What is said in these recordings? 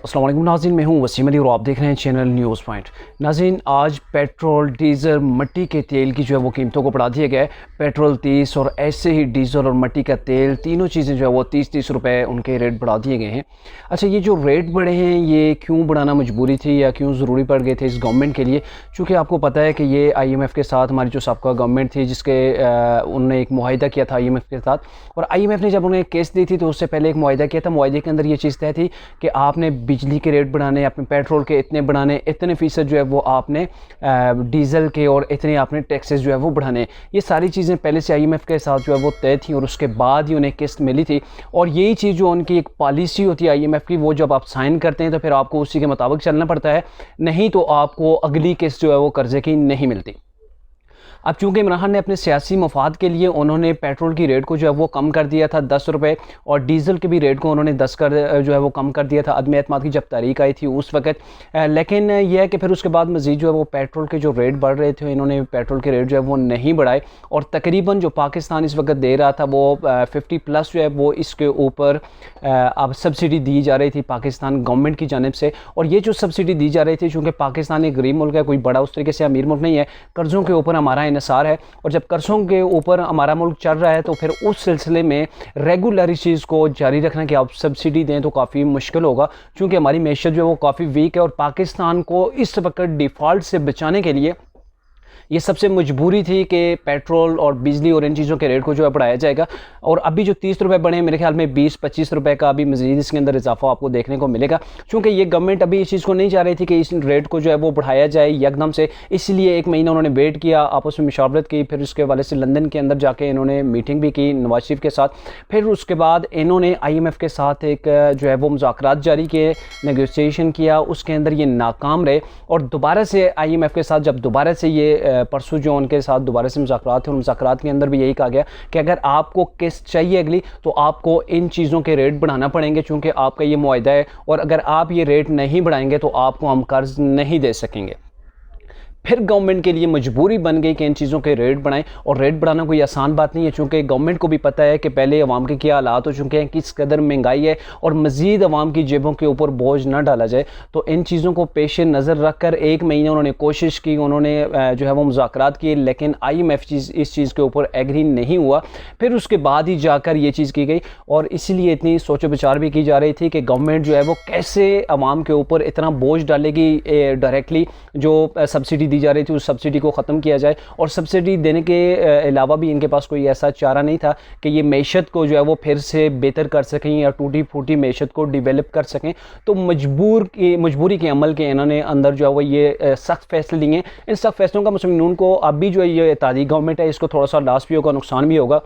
अस्सलाम वालेकुम नाज़रीन, मैं हूं वसीम अली और आप देख रहे हैं चैनल न्यूज़ पॉइंट। नाज़रीन, आज पेट्रोल, डीज़ल, मिट्टी के तेल की जो है वो कीमतों को बढ़ा दिया गया है। पेट्रोल 30 और ऐसे ही डीज़ल और मिट्टी का तेल तीनों चीज़ें जो है वो 30-30 रुपए उनके रेट बढ़ा दिए गए हैं। अच्छा, ये जो रेट बढ़े हैं ये क्यों बढ़ाना मजबूरी थी या क्यों ज़रूरी पड़ गए थे इस गवर्नमेंट के लिए? चूँकि आपको पता है कि ये IMF के साथ हमारी जो साबका गवर्नमेंट थी जिसके उन्होंने एक मुआहिदा किया था IMF के साथ, और IMF ने जब उन्हें केस दी थी तो उससे पहले एक मुआहिदा किया था। मुआहिदे के अंदर ये चीज़ तय थी कि आपने बिजली के रेट बढ़ाने, अपने पेट्रोल के इतने बढ़ाने, इतने फ़ीसद जो है वो आपने डीज़ल के, और इतने आपने टैक्सेस जो है वो बढ़ाने। ये सारी चीज़ें पहले से IMF के साथ जो है वो तय थी और उसके बाद ही उन्हें किस्त मिली थी। और यही चीज़ जो उनकी एक पॉलिसी होती है IMF की, वो जब आप साइन करते हैं तो फिर आपको उसी के मुताबिक चलना पड़ता है, नहीं तो आपको अगली किस्त जो है वो कर्जे की नहीं मिलती। अब चूंकि इमरान खान ने अपने सियासी मफाद के लिए उन्होंने पेट्रोल की रेट को जो है वो कम कर दिया था 10 रुपये, और डीज़ल के भी रेट को उन्होंने 10 कर जो है वो कम कर दिया था अदम एतमाद की जब तारीख आई थी उस वक्त। लेकिन यह है कि फिर उसके बाद मज़ीद जो है वो पेट्रोल के जो रेट बढ़ रहे थे, इन्होंने पेट्रोल के रेट जो है वो नहीं बढ़ाए, और तकरीबन जो पाकिस्तान इस वक्त दे रहा था वो 50+ जो है वो इसके ऊपर अब सब्सिडी दी जा रही थी पाकिस्तान गवर्नमेंट की जानिब से। और ये जो सब्सिडी दी जा रही थी, चूँकि पाकिस्तान एक गरीब मुल्क है, कोई बड़ा उस तरीके से अमीर मुल्क नहीं है, कर्ज़ों के ऊपर हमारा इन्हिसार है, और जब कर्ज़ों के ऊपर हमारा मुल्क चल रहा है तो फिर उस सिलसिले में रेगुलर इस चीज़ को जारी रखना कि आप सब्सिडी दें तो काफ़ी मुश्किल होगा, क्योंकि हमारी मैशत जो है वो काफ़ी वीक है। और पाकिस्तान को इस वक्त डिफ़ॉल्ट से बचाने के लिए ये सबसे मजबूरी थी कि पेट्रोल और बिजली और इन चीज़ों के रेट को जो है बढ़ाया जाएगा। और अभी जो 30 रुपये बढ़े हैं, मेरे ख्याल में 20-25 रुपये का अभी मज़ीद इसके अंदर इजाफा आपको देखने को मिलेगा, क्योंकि ये गवर्नमेंट अभी इस चीज़ को नहीं चाह रही थी कि इस रेट को जो है वो बढ़ाया जाए यकदम से। इसलिए एक महीना उन्होंने वेट किया, आपस में मशावरत की, फिर उसके हवाले से लंदन के अंदर जाके इन्होंने मीटिंग भी की नवाज शरीफ के साथ। फिर उसके बाद इन्होंने IMF के साथ एक जो है वो मुज़ाकरात जारी किए, नेगोशिएशन किया, उसके अंदर ये नाकाम रहे। और दोबारा से IMF के साथ जब दोबारा से ये परसों जो उनके साथ दोबारा से मुज़ाकरात थे, उन मुज़ाकरात के अंदर भी यही कहा गया कि अगर आपको किस्त चाहिए अगली, तो आपको इन चीज़ों के रेट बढ़ाना पड़ेंगे, चूँकि आपका ये मुआहिदा है, और अगर आप ये रेट नहीं बढ़ाएंगे तो आपको हम कर्ज नहीं दे सकेंगे। फिर गवर्नमेंट के लिए मजबूरी बन गई कि इन चीज़ों के रेट बढ़ाएं, और रेट बढ़ाना कोई आसान बात नहीं है, चूँकि गवर्नमेंट को भी पता है कि पहले अवाम के क्या हालात हो चुके हैं, किस कदर महंगाई है, और मज़ीद अवाम की जेबों के ऊपर बोझ ना डाला जाए। तो इन चीज़ों को पेश नज़र रख कर एक महीना उन्होंने कोशिश की, उन्होंने जो है वो मुज़ाकरात किए, लेकिन IMF इस चीज़ के ऊपर एग्री नहीं हुआ। फिर उसके बाद ही जाकर ये चीज़ की गई, और इसीलिए इतनी सोचो विचार भी की जा रही थी कि गवर्नमेंट जो है वो कैसे अवाम के ऊपर इतना बोझ डालेगी, डायरेक्टली जो सब्सिडी दी जा रही थी उस सब्सिडी को ख़त्म किया जाए। और सब्सिडी देने के अलावा भी इनके पास कोई ऐसा चारा नहीं था कि ये मैशत को जो है वो फिर से बेहतर कर सकें या टूटी फूटी मैशत को डेवलप कर सकें। तो मजबूरी के अमल के इन्होंने अंदर जो है वो ये सख्त फैसले लिए हैं। इन सख्त फैसलों का मुस्लिम नून को अभी जो है ये इत्तेहादी गवर्नमेंट है, इसको थोड़ा सा लॉस भी होगा, नुकसान भी होगा,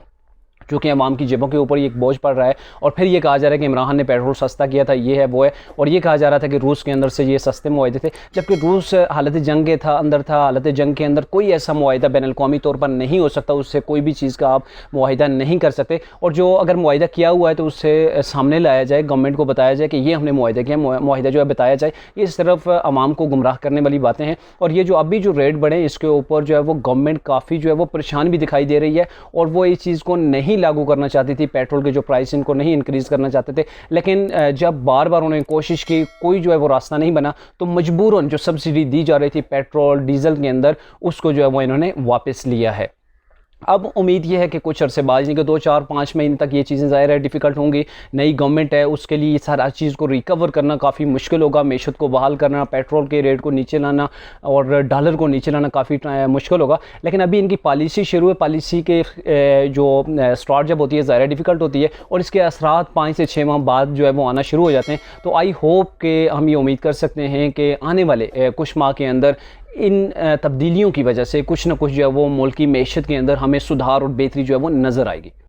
चूँकि अवाम की जेबों के ऊपर ये एक बोझ पड़ रहा है। और फिर ये कहा जा रहा है कि इमरान खान ने पेट्रोल सस्ता किया था, ये है वो है, और ये कहा जा रहा था कि रूस के अंदर से ये सस्ते मुआहिदे थे, जबकि रूस हालत जंग के अंदर था। हालत जंग के अंदर कोई ऐसा मुआहिदा बैनुल अक़वामी तौर पर नहीं हो सकता, उससे कोई भी चीज़ का आप मुआहिदा नहीं कर सकते। और जो अगर मुआहिदा किया हुआ है तो उससे सामने लाया जाए, गवर्नमेंट को बताया जाए कि ये हमने मुआहिदा किया, मुआहिदा जो है बताया जाए। ये सिर्फ आवाम को गुमराह करने वाली बातें हैं। और ये जो अभी जो रेट बढ़े इसके ऊपर जो है वो गवर्नमेंट काफ़ी जो है वो परेशान भी दिखाई दे रही है, और वो इस चीज़ को नहीं लागू करना चाहती थी, पेट्रोल के जो प्राइस इनको नहीं इंक्रीज़ करना चाहते थे। लेकिन जब बार बार उन्होंने कोशिश की, कोई जो है वो रास्ता नहीं बना, तो मजबूरन जो सब्सिडी दी जा रही थी पेट्रोल डीजल के अंदर, उसको जो है वो इन्होंने वापस लिया है। अब उम्मीद ये है कि कुछ अरसे बाद, यानी कि 2-4-5 महीने तक ये चीज़ें ज़ाहिर है डिफ़िकल्ट होंगी। नई गवर्नमेंट है, उसके लिए सारा चीज़ को रिकवर करना काफ़ी मुश्किल होगा, मैशत को बहाल करना, पेट्रोल के रेट को नीचे लाना और डॉलर को नीचे लाना काफ़ी मुश्किल होगा। लेकिन अभी इनकी पॉलिसी शुरू है, पॉलिसी के जो स्टार्ट जब होती है ज़ाहिर डिफ़िकल्ट होती है, और इसके असरात 5 से 6 माह बाद जो है वो आना शुरू हो जाते हैं। तो आई होप कि हम ये उम्मीद कर सकते हैं कि आने वाले कुछ माह के अंदर इन तब्दीलियों की वजह से कुछ ना कुछ जो है वो मुल्क की मैशत के अंदर हमें सुधार और बेहतरी जो है वो नज़र आएगी।